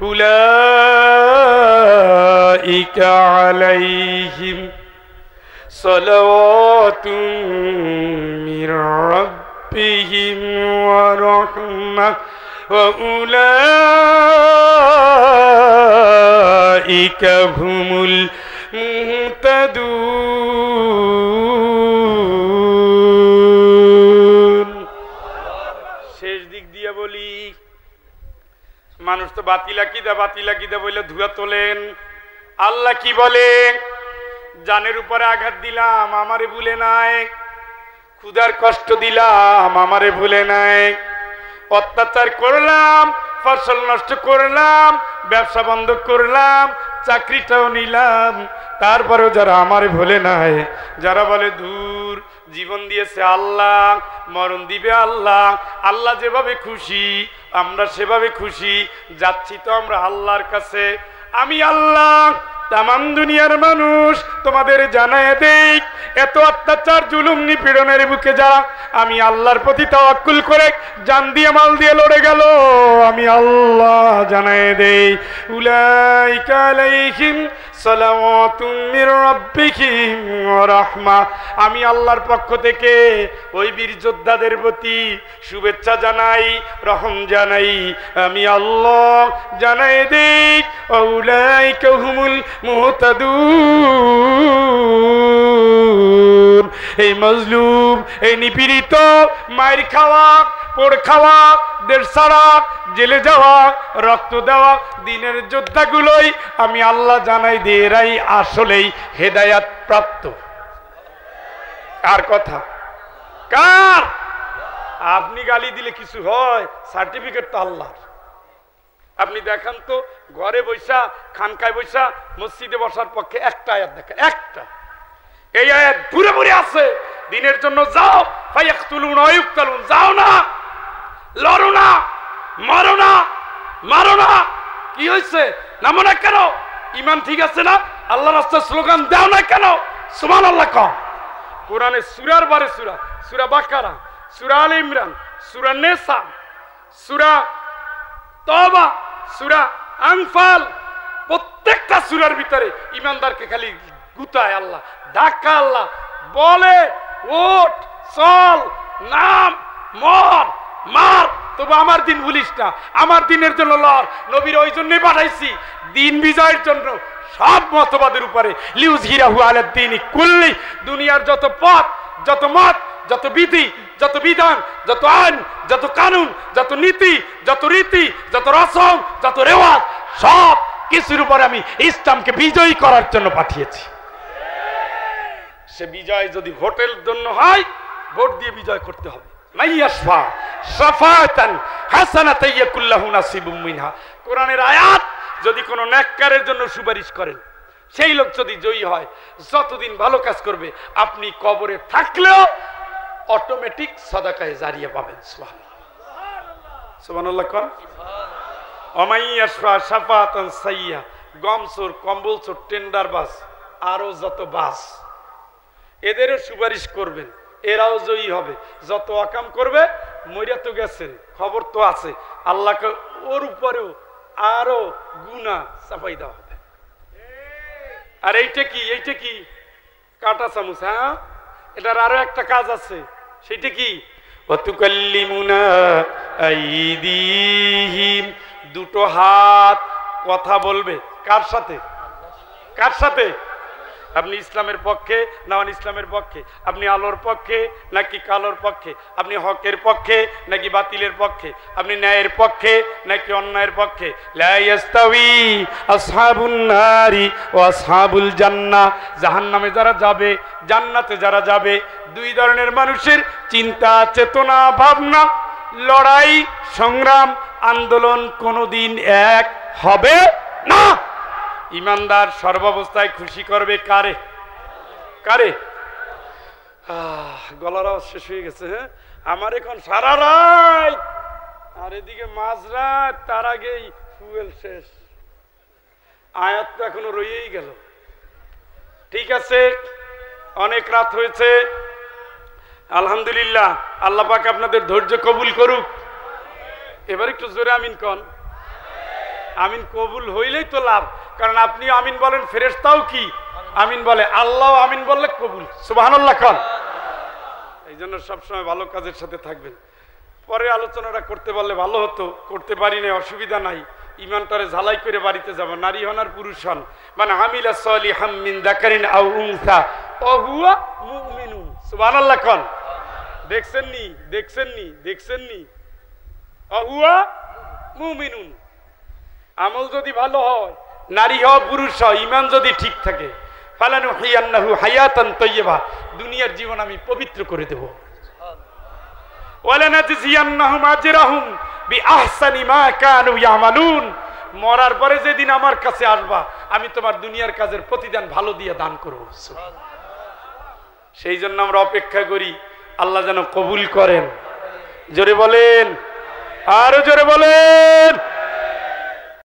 উলাইকা আলাইহিম সালাওয়াতুম মির রাব্বিহিম ওয়া রাহমাহ ওয়া উলাইকা হুমুল মুহতাদুন। শেষ দিক দিয়ে বলি, মানুষ তো বাতিল আকীদা বলে ধুয়া তোলেন। আল্লাহ কি বলে? জানের উপরে আঘাত দিলাম, আমারে ভুলে নাই। ক্ষুধার কষ্ট দিলাম, আমারে ভুলে নাই। অত্যাচার করলাম, ফসল নষ্ট করলাম, ব্যবসা বন্ধ করলাম, চাকরিটাও নিলাম, তারপরেও যারা আমারে ভুলে নাই, যারা বলে দূর, জীবন দিয়েছে আল্লাহ, মরণ দিবে আল্লাহ, আল্লাহ যেভাবে খুশি আমরা সেভাবে খুশি, যাচ্ছি তো আমরা আল্লাহর কাছে। আমি আল্লাহ তামাম দুনিয়ার মানুষ তোমাদের জানায় দেই, এত অত্যাচার জুলুম নিপীড়নের বুকে যারা আমি আল্লাহর প্রতি তাওয়াক্কুল করে জান দিয়ে মাল দিয়ে লড়ে গেল, আমি আল্লাহ জানায়ে দেই উলাইকা আলাইহিম সালাওয়াতুম মির রাব্বিহিম ওয়া রাহমা। আমি আল্লাহর পক্ষ থেকে ওই বীর যোদ্ধাদের প্রতি শুভেচ্ছা জানাই, রহম জানাই, আমি আল্লাহ জানায়ে দেই উলাইকা হুমুল মুহতাদুন। এই মজলুম, এই নিপীড়িত, মায়ের খাওয়া, পোড় খাওয়া, দেশ ছাড়া, জেলে যাওয়া, রক্ত দেওয়া দিনের যোদ্ধাগুলোই আমি আল্লাহ জানাই দিয়ে এরাই আসলেই হেদায়াত প্রাপ্ত। কার কথা? কার? আপনি গালি দিলে কিছু হয়? সার্টিফিকেট তো আল্লাহর। আপনি দেখান তো ঘরে বৈশা, খানকায় বৈশা, মসজিদে বসার পক্ষে একটা আয়াত দেখেন, একটা। এই আয়াত ঘুরে ঘুরে আছে দিনের জন্য যাও, ফায়াকতুলুন ওয়া ইউকতালুন, যাও না, লড়ো না, মারো না, মারো না। কি হয়েছে? নামো না কেন? ইমান ঠিক আছে না? আল্লাহর রাস্তায় স্লোগান দাও না কেন? সুবহানাল্লাহ কও। কোরআনে সূরার বারে সূরা, সূরা বাকারা, সূরা আলে ইমরান, সূরা নিসা, সূরা তওবা, সূরা আনফাল, প্রত্যেকটা সূরার ভিতরে ইমানদারকে খালি গুতায় আল্লাহ, ধাক্কা আল্লাহ, বলে ওঠ, চল, নাম, মর, মার, তবু আমার দিন ভুলিস না, আমার দিনের জন্য লড়। নবীর ওই জন্যই পাঠাইছি, দিন বিজয়ের জন্য, সব মতবাদের উপরে। লিউযহিরাহু আলাদ দীনি কুল্লি, দুনিয়ার যত পথ, যত মত, যত বিধি, যত বিধান, যত আইন, যত কানুন, যত নীতি, যত রীতি, যত রসম, যত রেওয়াজ, সব কিছুর উপরে আমি ইসলামকে বিজয়ী করার জন্য পাঠিয়েছি। সে বিজয় যদি ভোটের জন্য হয়, ভোট দিয়ে বিজয় করতে হবে। মাইয়াশফা শাফাতান হাসানাতান ইয়াকুল লাহু নাসিবুম মিনহা। কোরআনের আয়াত, যদি কোনো নেককারের জন্য সুপারিশ করেন, সেই লোক যদি জয়ী হয়, যতদিন ভালো কাজ করবে, আপনি কবরে থাকলেও অটোমেটিক সাদাকায়ে জারিয়া পাবেন। সুবহানাল্লাহ, সুবহানাল্লাহ কোন। অমাইয়াশফা শাফাতান সাইয়্যা, গমচোর, কম্বলচোর, টেন্ডারবাজ, আরো যত বাস, এদেরও সুপারিশ করবেন, এরাও জয়ী হবে। যত আকাম করবে, মরিয়া তো গেছেন, খবর তো আছে, আল্লাহকে ওর উপরেও আরো গুনাহ চাপাই দেওয়া হবে। আর এইটা কি? এইটা কি? কাটা চামচ। হ্যাঁ, এটার আরো একটা কাজ আছে, সেটা কি? ওয়াতুকাল্লিমুনা আইদিহিম, দুটো হাত কথা বলবে। কার সাথে? কার সাথে? আপনি ইসলামের পক্ষে না ইসলামের পক্ষে? আপনি আলোর পক্ষে নাকি কালোর পক্ষে? আপনি হকের পক্ষে নাকি বাতিলের পক্ষে? আপনি ন্যায়ের পক্ষে নাকি অন্যায়ের পক্ষে? লা ইয়াস্তাউই আসহাবুন নারি ওয়া আসহাবুল জান্নাহ, জাহান্নামে যারা যাবে, জান্নাতে যারা যাবে, দুই ধরনের মানুষের চিন্তা, চেতনা, ভাবনা, লড়াই, সংগ্রাম, আন্দোলন কোনোদিন এক হবে না। ইমানদার সর্বাবস্থায় খুশি করবে কারে? কারে? গলার আওয়াজ শেষ হয়ে গেছে। হ্যাঁ, আমার এখন সারা রাত, আর এদিকে মাঝরাত, তার আগেই ফুয়েল শেষ। আয়াত তো এখনো রয়েই গেল। ঠিক আছে, অনেক রাত হয়েছে, আলহামদুলিল্লাহ। আল্লাহ পাক আপনাদের ধৈর্য কবুল করুক। এবার একটু জোরে আমিন কন। আমিন কবুল হইলেই তো লাভ, কারণ আপনি আমিন বলেন, ফেরেশতাও কি আমিন বলে, আল্লাহ আমিন বললে কবুল। সুবহানাল্লাহ কন। এই জন্য সবসময় ভালো কাজের সাথে থাকবেন। পরে আলোচনাটা করতে পারলে ভালো হতো, করতে পারি না, অসুবিধা নাই। ইমানটারে ঝালাই করে বাড়িতে যাব, নারী হন আর পুরুষ হন, মানে আমিলা সালিহাম মিন যাকারিন আও উনসা ওয়া হুয়া মুমিনুন। সুবহানাল্লাহ কন। দেখছেন নি? দেখছেন নি? দেখছেন নি? ওয়া হুয়া মুমিনুন। আমল যদি ভালো হয়, নারী হও পুরুষ হও, ইমান যদি ঠিক থাকে, ফালানুহিয়ান্নাহু হায়াতান তাইয়্যিবা, দুনিয়ার জীবন আমি পবিত্র করে দেব। ওয়ালানাজজিয়ান্নাহুম আজরাহুম বিআহসানি মা কানু ইয়ামালুন, মরার পরে যেদিন আমার কাছে আসবা, আমি তোমার দুনিয়ার কাজের প্রতিদান ভালো দিয়ে দান করব। সেই জন্য আমরা অপেক্ষা করি, আল্লাহ যেন কবুল করেন। জোরে বলেন, আরো জোরে বলেন।